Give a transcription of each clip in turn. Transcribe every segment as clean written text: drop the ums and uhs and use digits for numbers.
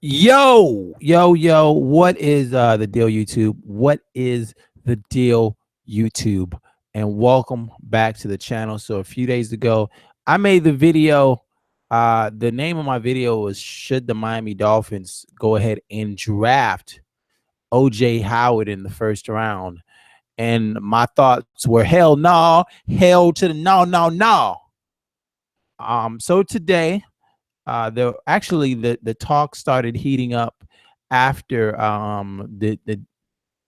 Yo, what is the deal, YouTube? What is the deal, YouTube? And welcome back to the channel. So a few days ago, I made the video. The name of my video was Should the Miami Dolphins Go Ahead and Draft OJ Howard in the first round? And my thoughts were hell no, hell to the no. So today the talk started heating up after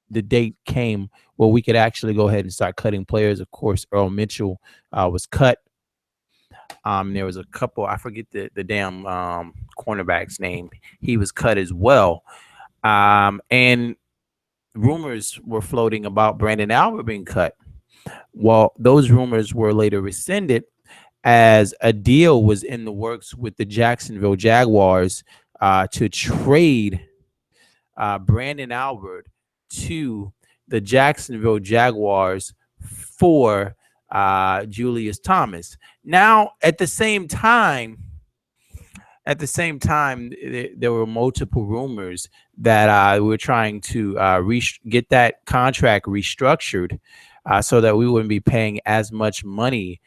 the date came where we could actually go ahead and start cutting players. Of course, Earl Mitchell was cut. There was a couple, I forget the damn cornerback's name. He was cut as well. And rumors were floating about Brandon Albert being cut. Well, those rumors were later rescinded as a deal was in the works with the Jacksonville Jaguars to trade Brandon Albert to the Jacksonville Jaguars for Julius Thomas. Now, there were multiple rumors that we were trying to get that contract restructured so that we wouldn't be paying as much money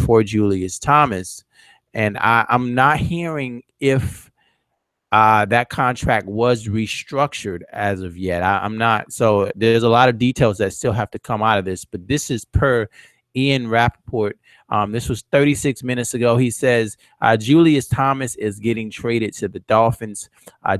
for Julius Thomas. And I'm not hearing if that contract was restructured as of yet. I'm not. So there's a lot of details that still have to come out of this. But this is per Ian Rappaport. This was 36 minutes ago. He says Julius Thomas is getting traded to the Dolphins.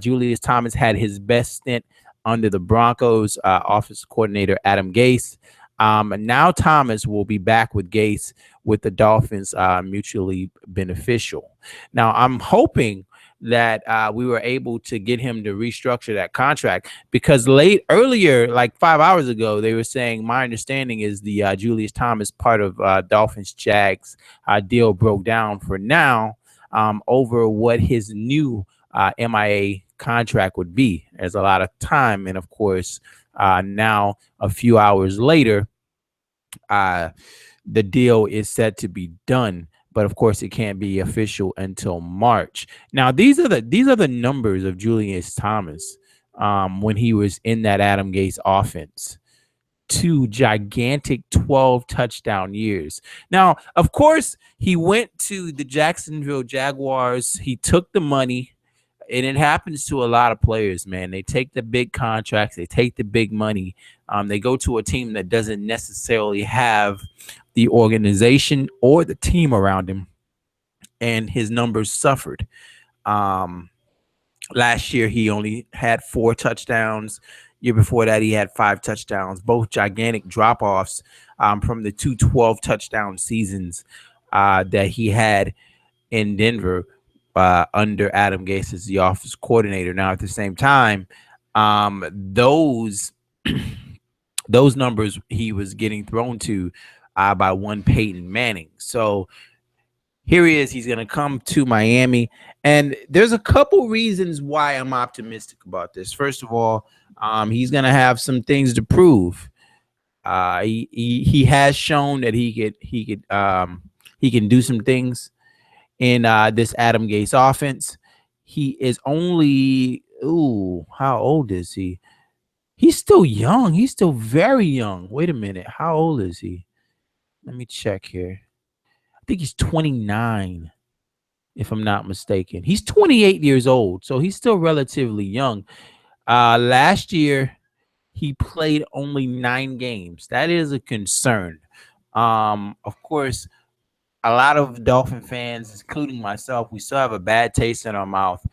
Julius Thomas had his best stint under the Broncos offensive coordinator Adam Gase. And now Thomas will be back with Gase with the Dolphins, mutually beneficial. Now I'm hoping that we were able to get him to restructure that contract because earlier, like 5 hours ago, they were saying my understanding is the Julius Thomas part of Dolphins Jags deal broke down for now over what his new MIA contract would be. There's a lot of time, and of course, now a few hours later, the deal is set to be done. But of course, it can't be official until March. Now, these are the numbers of Julius Thomas when he was in that Adam Gase offense. 2 gigantic 12 touchdown years. Now, of course, he went to the Jacksonville Jaguars. He took the money, and it happens to a lot of players, man. They take the big contracts, they take the big money. They go to a team that doesn't necessarily have the organization or the team around him, and his numbers suffered. Um, Last year, he only had 4 touchdowns. Year before that, he had 5 touchdowns, both gigantic drop offs from the 2 touchdown seasons that he had in Denver under Adam Gase as the offense coordinator. Now, at the same time, those those numbers he was getting thrown to by one Peyton Manning. So here he is. He's going to come to Miami. And there's a couple reasons why I'm optimistic about this. First of all, he's going to have some things to prove. He has shown that he can do some things in this Adam Gase offense. He is only how old is he? He's still young. He's still very young. Wait a minute. How old is he? Let me check here. I think he's 29, if I'm not mistaken. He's 28 years old, so he's still relatively young. Last year, he played only 9 games. That is a concern. Of course, a lot of Dolphin fans, including myself, we still have a bad taste in our mouth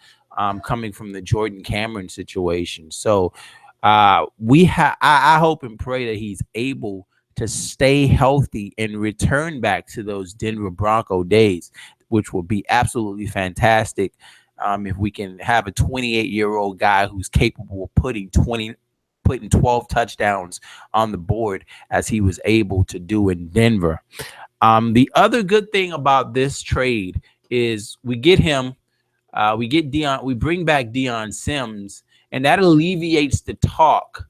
coming from the Jordan Cameron situation. So I hope and pray that he's able to stay healthy and return back to those Denver Bronco days, which will be absolutely fantastic. If we can have a 28-year-old guy who's capable of putting 12 touchdowns on the board as he was able to do in Denver. The other good thing about this trade is we get him, we bring back Deion Sims, and that alleviates the talk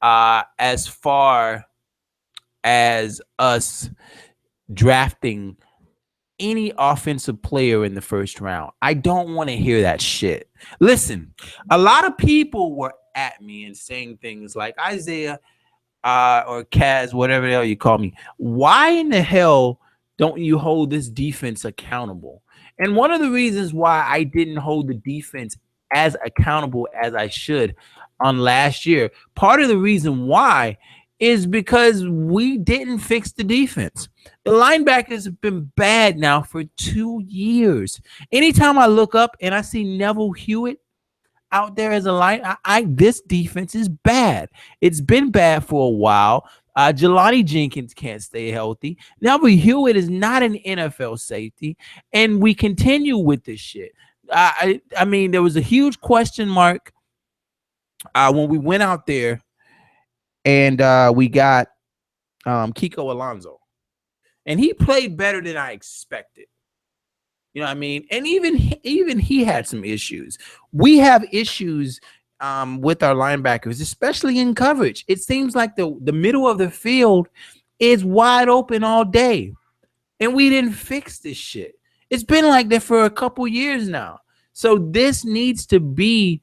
as far as us drafting any offensive player in the first round. I don't want to hear that shit. Listen, a lot of people were at me and saying things like, Isaiah, or Kaz, whatever the hell you call me, why in the hell don't you hold this defense accountable? And one of the reasons why I didn't hold the defense as accountable as I should on last year, part of the reason why is because we didn't fix the defense. The linebackers have been bad now for 2 years. Anytime I look up and I see Neville Hewitt out there as a line, this defense is bad. It's been bad for a while. Jelani Jenkins can't stay healthy. Neville Hewitt is not an NFL safety, and we continue with this shit. I mean, there was a huge question mark when we went out there and we got Kiko Alonso, and he played better than I expected. You know what I mean? And even he had some issues. We have issues with our linebackers, especially in coverage. It seems like the middle of the field is wide open all day, and we didn't fix this shit. It's been like that for a couple years now. So this needs to be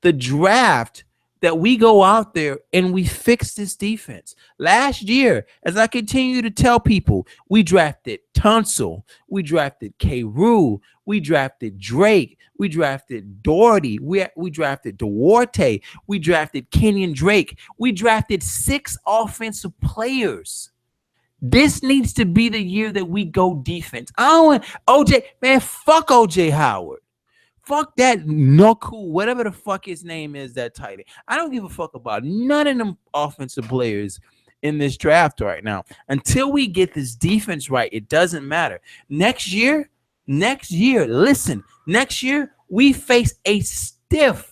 the draft that we go out there and we fix this defense. Last year, as I continue to tell people, we drafted Tunsil, we drafted K. Rue, we drafted Drake, we drafted Doherty, we drafted Duarte, we drafted Kenyon Drake, we drafted 6 offensive players. This needs to be the year that we go defense. I don't want OJ, man, fuck OJ Howard. Fuck that Noku, whatever the fuck his name is, that tight end. I don't give a fuck about none of them offensive players in this draft right now. Until we get this defense right, it doesn't matter. Next year, listen, next year we face a stiff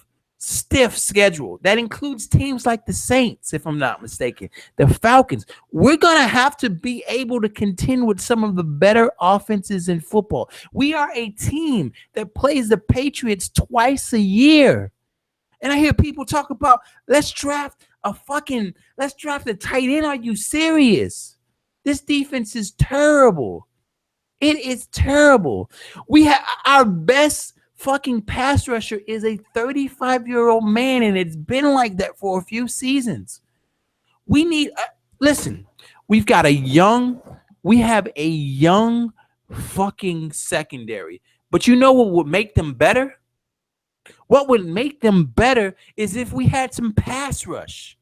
schedule. That includes teams like the Saints, if I'm not mistaken, the Falcons. We're going to have to be able to contend with some of the better offenses in football. We are a team that plays the Patriots twice a year. And I hear people talk about, let's draft a tight end. Are you serious? This defense is terrible. It is terrible. We have our best fucking pass rusher is a 35-year-old man, and it's been like that for a few seasons. We need listen, we have a young fucking secondary. But you know what would make them better? What would make them better is if we had some pass rush.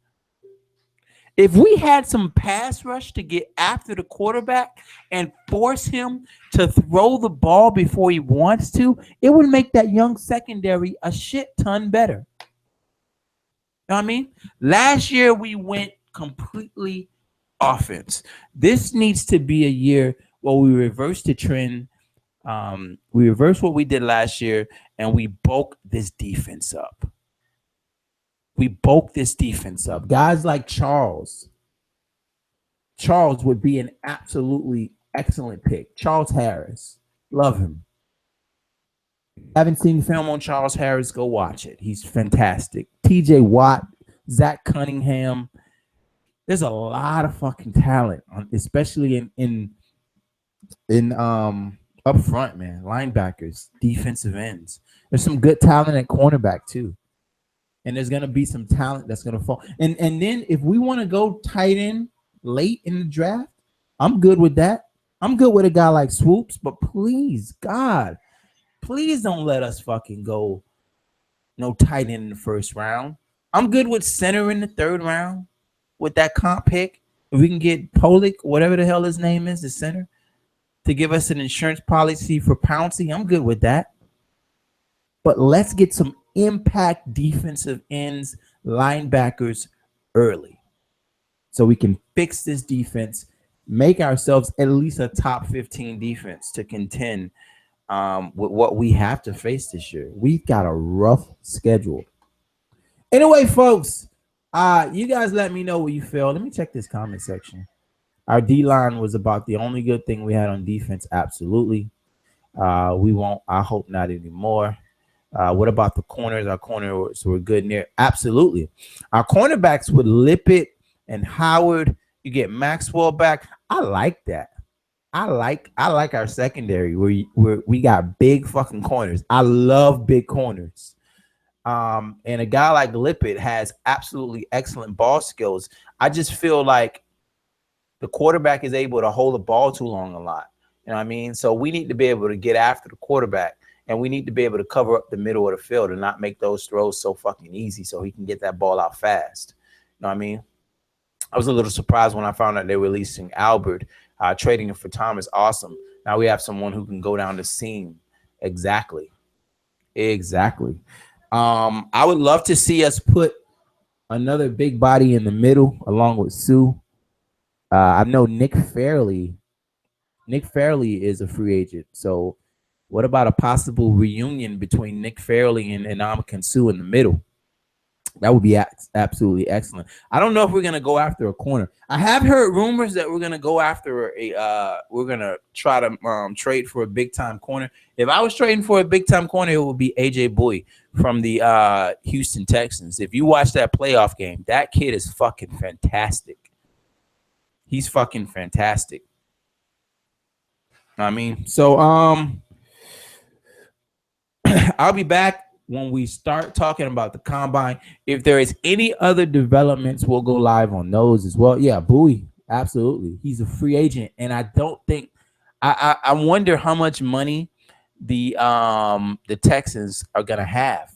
If we had some pass rush to get after the quarterback and force him to throw the ball before he wants to, it would make that young secondary a shit ton better. You know what I mean? Last year, we went completely offense. This needs to be a year where we reverse the trend. We reverse what we did last year, and we bulk this defense up. Guys like Charles would be an absolutely excellent pick. Charles Harris. Love him. Haven't seen film on Charles Harris, go watch it. He's fantastic. TJ Watt, Zach Cunningham. There's a lot of fucking talent, especially in up front, man. Linebackers, defensive ends. There's some good talent at cornerback too. And there's going to be some talent that's going to fall. And then if we want to go tight end late in the draft, I'm good with that. I'm good with a guy like Swoops, but please, God, please don't let us fucking go no tight end in the first round. I'm good with center in the third round with that comp pick. If we can get Pollock, whatever the hell his name is, the center, to give us an insurance policy for Pouncey, I'm good with that. But let's get some impact defensive ends, linebackers early so we can fix this defense, make ourselves at least a top 15 defense to contend with what we have to face this year. We've got a rough schedule. Anyway, folks, you guys let me know what you feel. Let me check this comment section. Our D-line was about the only good thing we had on defense. Absolutely. We won't. I hope not anymore. What about the corners? Our corners were good near. Absolutely. Our cornerbacks with Lippett and Howard. You get Maxwell back. I like that. I like our secondary where we got big fucking corners. I love big corners. And a guy like Lippett has absolutely excellent ball skills. I just feel like the quarterback is able to hold the ball too long a lot. You know what I mean? So we need to be able to get after the quarterback, and we need to be able to cover up the middle of the field and not make those throws so fucking easy so he can get that ball out fast. You know what I mean? I was a little surprised when I found out they were releasing Albert, trading him for Thomas. Awesome. Now we have someone who can go down the seam. Exactly. Exactly. I would love to see us put another big body in the middle along with Sue. I know Nick Fairley. Nick Fairley is a free agent. So what about a possible reunion between Nick Fairley and Ndamukong Suh in the middle? That would be absolutely excellent. I don't know if we're gonna go after a corner. I have heard rumors that we're gonna go after we're gonna try to trade for a big time corner. If I was trading for a big time corner, it would be AJ Bowie from the Houston Texans. If you watch that playoff game, that kid is fucking fantastic. He's fucking fantastic. I mean, so I'll be back when we start talking about the combine. If there is any other developments, we'll go live on those as well. Yeah, Bowie, absolutely. He's a free agent, and I don't think I wonder how much money the Texans are gonna have.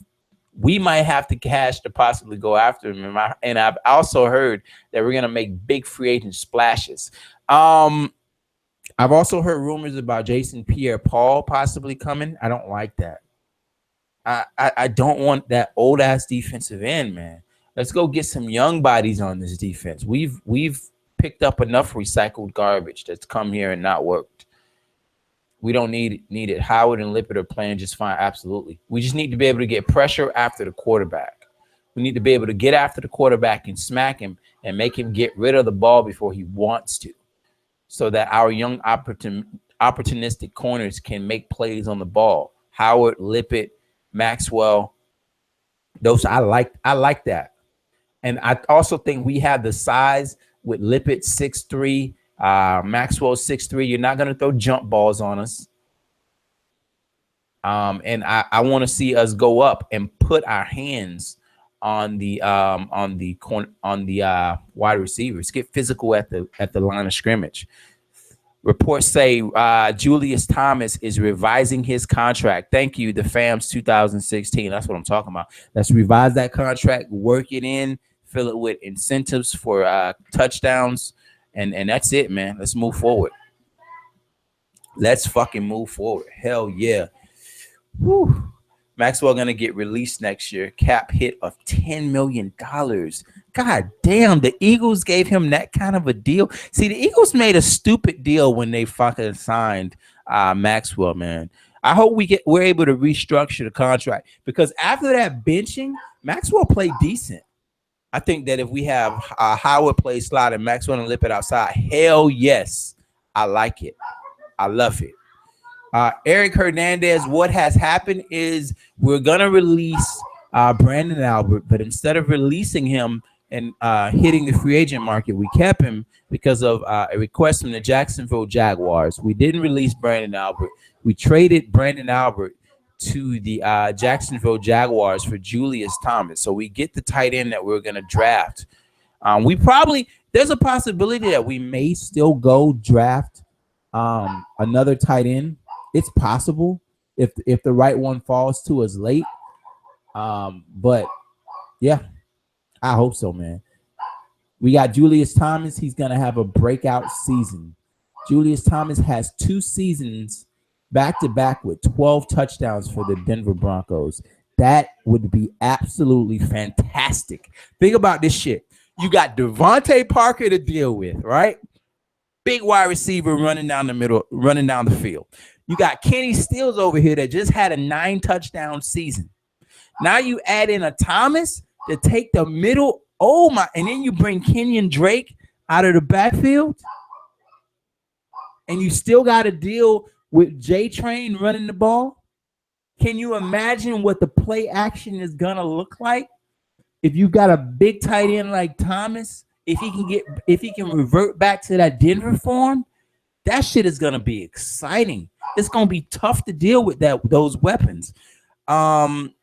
We might have to cash to possibly go after him. And I've also heard that we're gonna make big free agent splashes. I've also heard rumors about Jason Pierre-Paul possibly coming. I don't like that. I don't want that old ass defensive end, man. Let's go get some young bodies on this defense. We've picked up enough recycled garbage that's come here and not worked. We don't need it. Howard and Lippett are playing just fine. Absolutely. We just need to be able to get pressure after the quarterback. We need to be able to get after the quarterback and smack him and make him get rid of the ball before he wants to, so that our young opportunistic corners can make plays on the ball. Howard, Lippett, Maxwell, those I like that. And I also think we have the size with Lippett 6'3", Maxwell 6'3". You're not going to throw jump balls on us. And I want to see us go up and put our hands on the wide receivers. Get physical at the line of scrimmage. Reports say Julius Thomas is revising his contract. Thank you, the FAMS 2016. That's what I'm talking about. Let's revise that contract, work it in, fill it with incentives for touchdowns, and that's it, man. Let's move forward. Let's fucking move forward. Hell yeah. Whew. Maxwell gonna get released next year. Cap hit of $10 million. God damn, the Eagles gave him that kind of a deal. See, the Eagles made a stupid deal when they fucking signed Maxwell, man. I hope we're able to restructure the contract, because after that benching, Maxwell played decent. I think that if we have Howard play slot and Maxwell and Lippett outside, hell yes, I like it. I love it. Eric Hernandez, what has happened is we're going to release Brandon Albert, but instead of releasing him and hitting the free agent market, we kept him because of a request from the Jacksonville Jaguars. We didn't release Brandon Albert. We traded Brandon Albert to the Jacksonville Jaguars for Julius Thomas. So we get the tight end that we're going to draft. There's a possibility that we may still go draft another tight end. It's possible if the right one falls to us late. But yeah, I hope so, man. We got Julius Thomas. He's going to have a breakout season. Julius Thomas has 2 seasons back-to-back with 12 touchdowns for the Denver Broncos. That would be absolutely fantastic. Think about this shit. You got Devontae Parker to deal with, right? Big wide receiver running down the middle, running down the field. You got Kenny Stills over here that just had a 9-touchdown season. Now you add in a Thomas to take the middle. Oh my! And then you bring Kenyon Drake out of the backfield, and you still got to deal with J-Train running the ball. Can you imagine what the play action is gonna look like if you got a big tight end like Thomas? If he can revert back to that Denver form, That shit is gonna be exciting. It's gonna be tough to deal with those weapons. Um,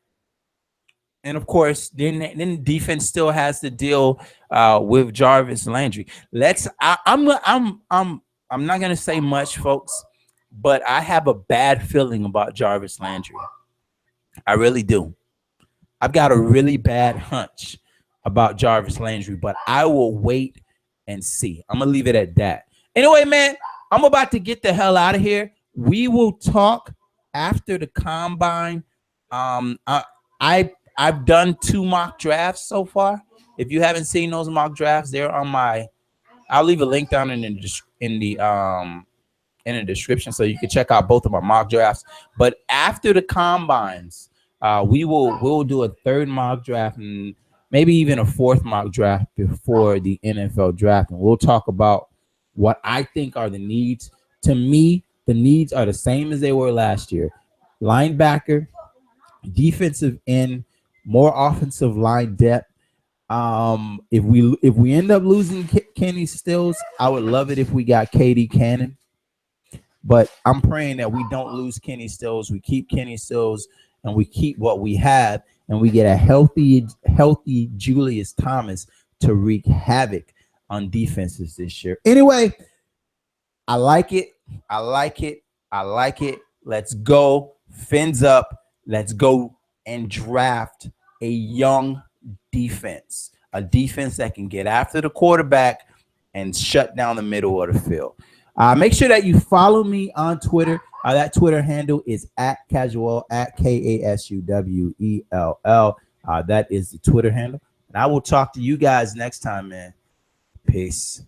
and of course, then defense still has to deal with Jarvis Landry. I'm not gonna say much, folks, but I have a bad feeling about Jarvis Landry. I really do. I've got a really bad hunch about Jarvis Landry, but I will wait and see. I'm gonna leave it at that. Anyway, man, I'm about to get the hell out of here. We will talk after the combine. I've done 2 mock drafts so far. If you haven't seen those mock drafts, they're on my. I'll leave a link down in the description so you can check out both of my mock drafts. But after the combines, we'll do a 3rd mock draft and maybe even a 4th mock draft before the NFL draft, and we'll talk about what I think are the needs. To me, the needs are the same as they were last year: linebacker, defensive end, more offensive line depth. If we end up losing Kenny Stills, I would love it if we got KD Cannon. But I'm praying that we don't lose Kenny Stills. We keep Kenny Stills and we keep what we have, and we get a healthy Julius Thomas to wreak havoc on defenses this year. Anyway, I like it. I like it. I like it. Let's go. Fins up. Let's go and draft a young defense, a defense that can get after the quarterback and shut down the middle of the field. Make sure that you follow me on Twitter. That Twitter handle is @casual, @KASUWELL. That is the Twitter handle. And I will talk to you guys next time, man. Peace.